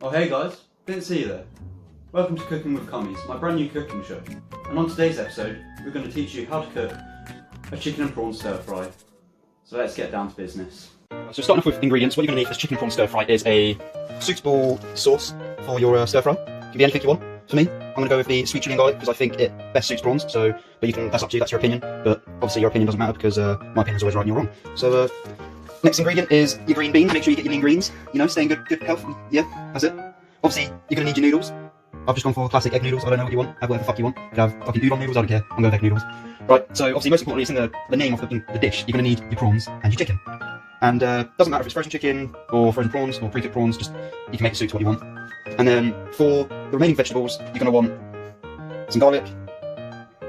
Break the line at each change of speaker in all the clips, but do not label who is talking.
Oh hey guys, didn't see you there. Welcome to Cooking with Cummies, my brand new cooking show. And on today's episode, we're going to teach you how to cook a chicken and prawn stir fry. So let's get down to business.
So starting off with ingredients, what you're going to need for this chicken and prawn stir fry is a suitable sauce for your stir fry. It can be anything you want. For me, I'm going to go with the sweet chili and garlic because I think it best suits prawns. But that's up to you, that's your opinion. But obviously your opinion doesn't matter because my opinion's always right and you're wrong. So next ingredient is your green beans. Make sure you get your lean greens. You know, stay in good health. Yeah, that's it. Obviously, you're going to need your noodles. I've just gone for classic egg noodles. I don't know what you want. Have whatever the fuck you want. You can have fucking udon noodles. I don't care. I'm going with egg noodles. Right. So obviously, most importantly, it's in the name of the dish. You're going to need your prawns and your chicken. And doesn't matter if it's frozen chicken or frozen prawns or pre-cooked prawns. Just you can make it suit to what you want. And then for the remaining vegetables, you're going to want some garlic.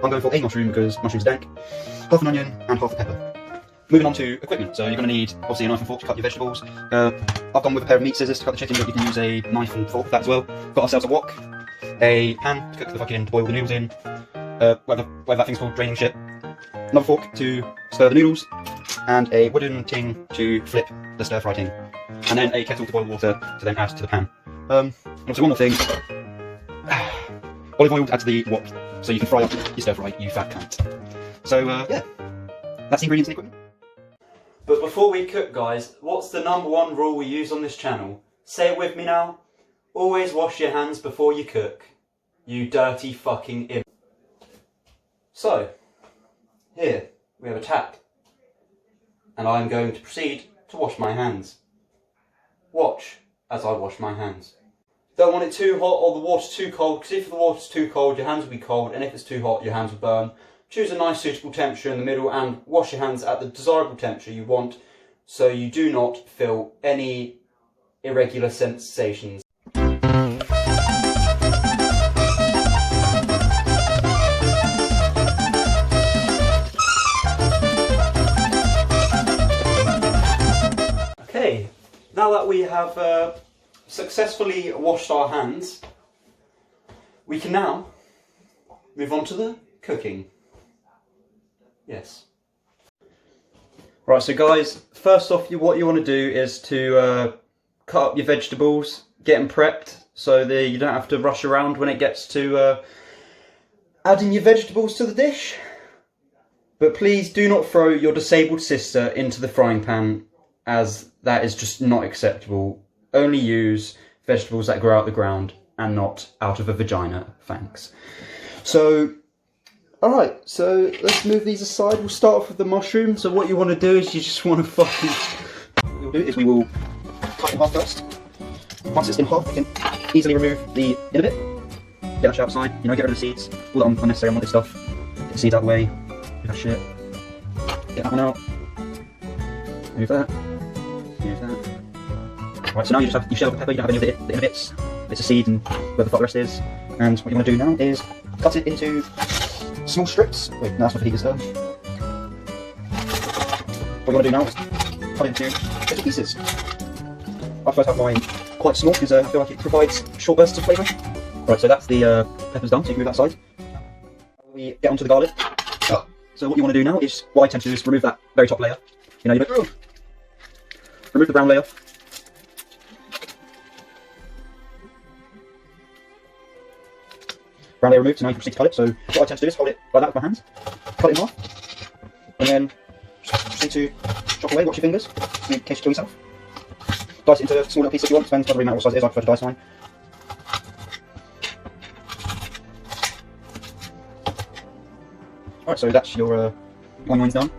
I'm going for a mushroom because mushrooms are dank. Half an onion and half a pepper. Moving on to equipment, so you're going to need obviously a knife and fork to cut your vegetables. I've gone with a pair of meat scissors to cut the chicken, but you can use a knife and fork for that as well. Got ourselves a wok, a pan to cook to boil the noodles in, whatever that thing's called, draining shit. Another fork to stir the noodles, and a wooden tin to flip the stir fry tin. And then a kettle to boil water to then add to the pan. Also one more thing, olive oil to add to the wok, so you can fry up your stir fry, you fat cunt. So yeah, that's the ingredients and equipment.
But before we cook guys, what's the #1 rule we use on this channel? Say it with me now. Always wash your hands before you cook. You dirty fucking imp. So, here we have a tap. And I'm going to proceed to wash my hands. Watch as I wash my hands. Don't want it too hot or the water's too cold, because if the water's too cold, your hands will be cold, and if it's too hot, your hands will burn. Choose a nice suitable temperature in the middle and wash your hands at the desirable temperature you want so you do not feel any irregular sensations. Okay, now that we have successfully washed our hands, we can now move on to the cooking. Yes. Right, so guys, first off, what you want to do is to cut up your vegetables, get them prepped, so that you don't have to rush around when it gets to adding your vegetables to the dish. But please do not throw your disabled sister into the frying pan, as that is just not acceptable. Only use vegetables that grow out the ground and not out of a vagina. Thanks. So, alright, so let's move these aside. We'll start off with the mushroom. So what you want to do is you just want to fucking...
What we'll do is we will cut it in half first. Once it's in half, we can easily remove the inner bit. Get that shit outside, you know, get rid of the seeds. All that unnecessary, unwanted stuff. Get the seeds out of the way. Move that shit. Get that one out. Move that. Move that. Right, so now you shell the pepper, you don't have any of the inner bits. Bits of seed and where the fuck the rest is. And what you want to do now is cut it into small strips. Wait, no, that's what the heat is done. What you want to do now is cut it into little pieces. I first have mine quite small because I feel like it provides short bursts of flavour. Right, so that's the peppers done, so you can move that aside. We get onto the garlic. So what you want to do now is, what I tend to do is remove that very top layer. You know, you go, remove the brown layer. Brown layer removed, so now you can proceed to cut it. So what I tend to do is hold it like that with my hands, cut it in half, and then just proceed to chop away, watch your fingers, in case you kill yourself. Dice it into small little pieces if you want, depends, doesn't really matter what size it is, I prefer to dice mine. Alright, so that's your onions done.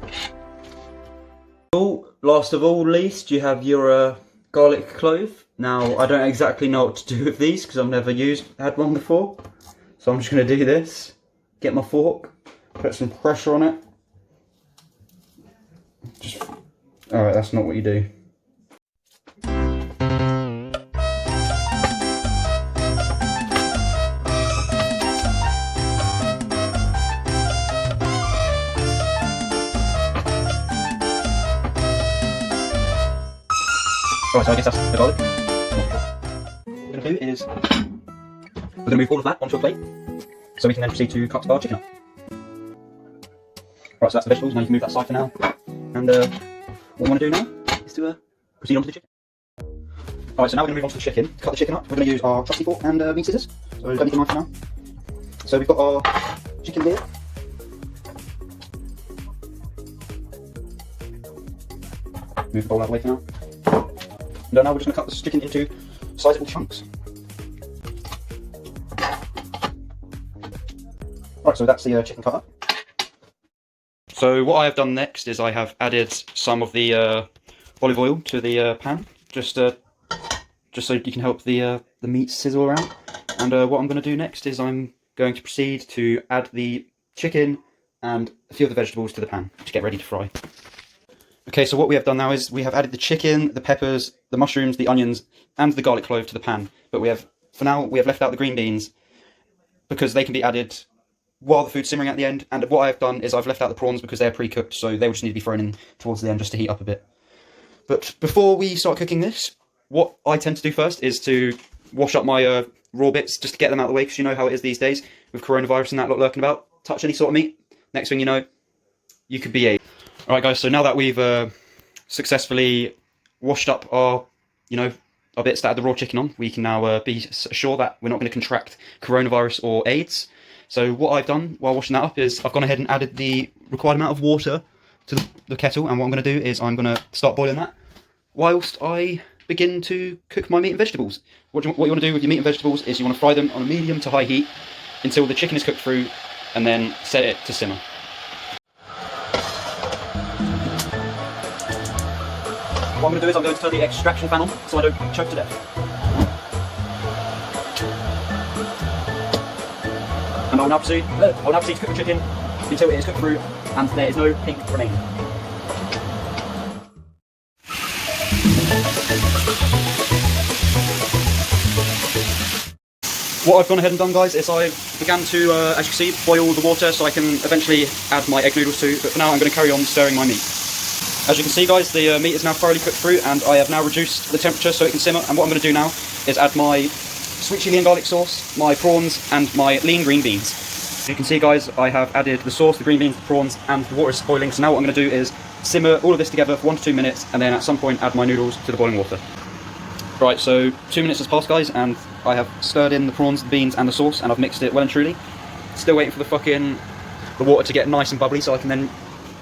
Last of all, least, you have your garlic clove. Now, I don't exactly know what to do with these because I've never had one before. So I'm just going to do this, get my fork, put some pressure on it. Alright, that's not what you do.
Right, so I guess that's the garlic. What we're going to do is, we're going to move all of that onto a plate, so we can then proceed to cut our chicken up. Right, so that's the vegetables, now you can move that aside for now. And what we want to do now is to proceed on to the chicken. Alright, so now we're going to move on to the chicken. To cut the chicken up, we're going to use our trusty fork and meat scissors. So don't need the knife now. So we've got our chicken here. Move the bowl out of the way for now. And now we're just going to cut this chicken into sizable chunks. Right, so that's the chicken cut up. So what I have done next is I have added some of the olive oil to the pan, just so you can help the meat sizzle around. And what I'm going to do next is I'm going to proceed to add the chicken and a few of the vegetables to the pan to get ready to fry. Okay, so what we have done now is we have added the chicken, the peppers, the mushrooms, the onions, and the garlic clove to the pan. But for now, we have left out the green beans because they can be added while the food's simmering at the end. And what I've done is I've left out the prawns because they're pre-cooked, so they will just need to be thrown in towards the end just to heat up a bit. But before we start cooking this, what I tend to do first is to wash up my raw bits just to get them out of the way, because you know how it is these days with coronavirus and that lot lurking about. Touch any sort of meat, next thing you know, you could be a... Alright guys, so now that we've successfully washed up our bits that had the raw chicken on, we can now be sure that we're not going to contract coronavirus or AIDS. So what I've done while washing that up is I've gone ahead and added the required amount of water to the kettle, and what I'm going to do is I'm going to start boiling that whilst I begin to cook my meat and vegetables. What you want to do with your meat and vegetables is you want to fry them on a medium to high heat until the chicken is cooked through, and then set it to simmer. What I'm going to do is I'm going to turn the extraction fan on so I don't choke to death. And I'll now proceed to cook the chicken until it is cooked through and there is no pink remaining. What I've gone ahead and done, guys, is I began to, as you see, boil the water so I can eventually add my egg noodles too, but for now I'm going to carry on stirring my meat. As you can see, guys, the meat is now thoroughly cooked through, and I have now reduced the temperature so it can simmer, and what I'm going to do now is add my sweet chilli and garlic sauce, my prawns, and my lean green beans. As you can see, guys, I have added the sauce, the green beans, the prawns, and the water is boiling, so now what I'm going to do is simmer all of this together for 1 to 2 minutes, and then at some point add my noodles to the boiling water. Right, so 2 minutes has passed, guys, and I have stirred in the prawns, the beans, and the sauce, and I've mixed it well and truly. Still waiting for the water to get nice and bubbly so I can then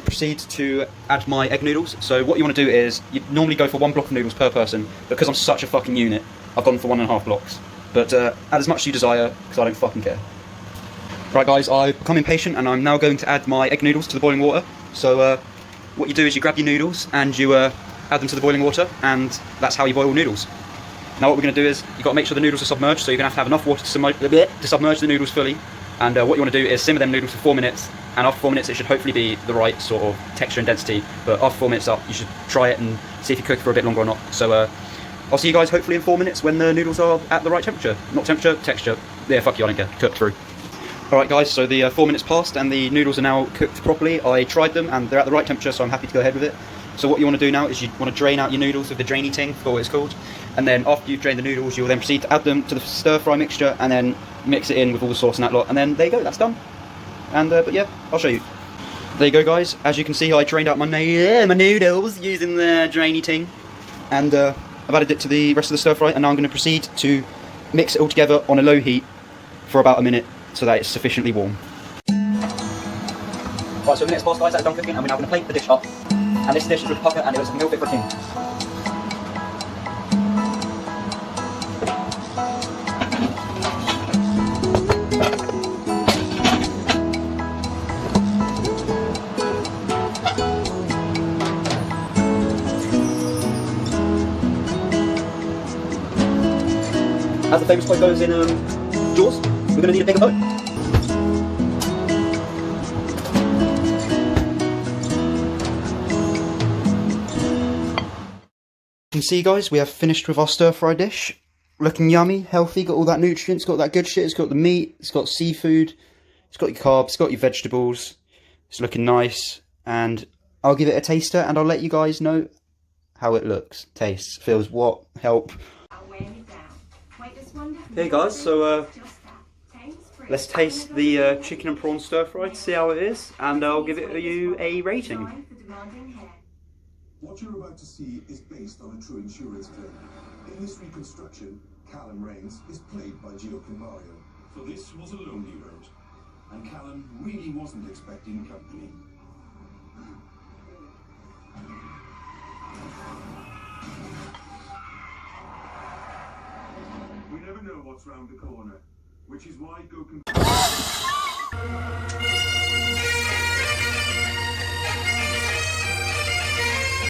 proceed to add my egg noodles. So what you want to do is, you normally go for 1 block of noodles per person. Because I'm such a fucking unit, I've gone for 1.5 blocks. But add as much as you desire, because I don't fucking care. Right guys, I've become impatient and I'm now going to add my egg noodles to the boiling water. So what you do is you grab your noodles and you add them to the boiling water, and that's how you boil noodles. Now what we're going to do is, you've got to make sure the noodles are submerged, so you're going to have enough water to submerge the noodles fully. And what you want to do is simmer them noodles for 4 minutes, and after 4 minutes it should hopefully be the right sort of texture and density, but after 4 minutes up you should try it and see if you cook for a bit longer or not. So I'll see you guys hopefully in 4 minutes when the noodles are at the right temperature. Not temperature, texture. Yeah, fuck you, I don't care. Cook through. Alright guys, so the 4 minutes passed and the noodles are now cooked properly. I tried them and they're at the right temperature, so I'm happy to go ahead with it. So what you want to do now is you want to drain out your noodles with the drainy ting, I forgot what it's called. And then after you've drained the noodles, you'll then proceed to add them to the stir-fry mixture and then mix it in with all the sauce and that lot. And then there you go, that's done. And but yeah, I'll show you. There you go guys, as you can see I drained out my noodles using the drainy ting. And I've added it to the rest of the stir-fry, and now I'm going to proceed to mix it all together on a low heat for about a minute so that it's sufficiently warm. Right, so a minute's passed guys, that's done cooking, and we're now going to plate the dish up. And this dish is with pucker, and it looks like a meal fit for a king. As the famous quote goes in Jaws, we're going to need a bigger boat. You can see guys, we have finished with our stir-fry dish. Looking yummy, healthy, got all that nutrients, got that good shit, it's got the meat, it's got seafood, it's got your carbs, it's got your vegetables. It's looking nice, and I'll give it a taster and I'll let you guys know how it looks, tastes, feels, what, help. Hey guys, so let's taste the chicken and prawn stir-fry to see how it is, and I'll give you a rating.
What you're about to see is based on a true insurance claim. In this reconstruction, Callum Rains is played by Gio Cavallo. For this was a lonely road, and Callum really wasn't expecting company. We never know what's round the corner, which is why go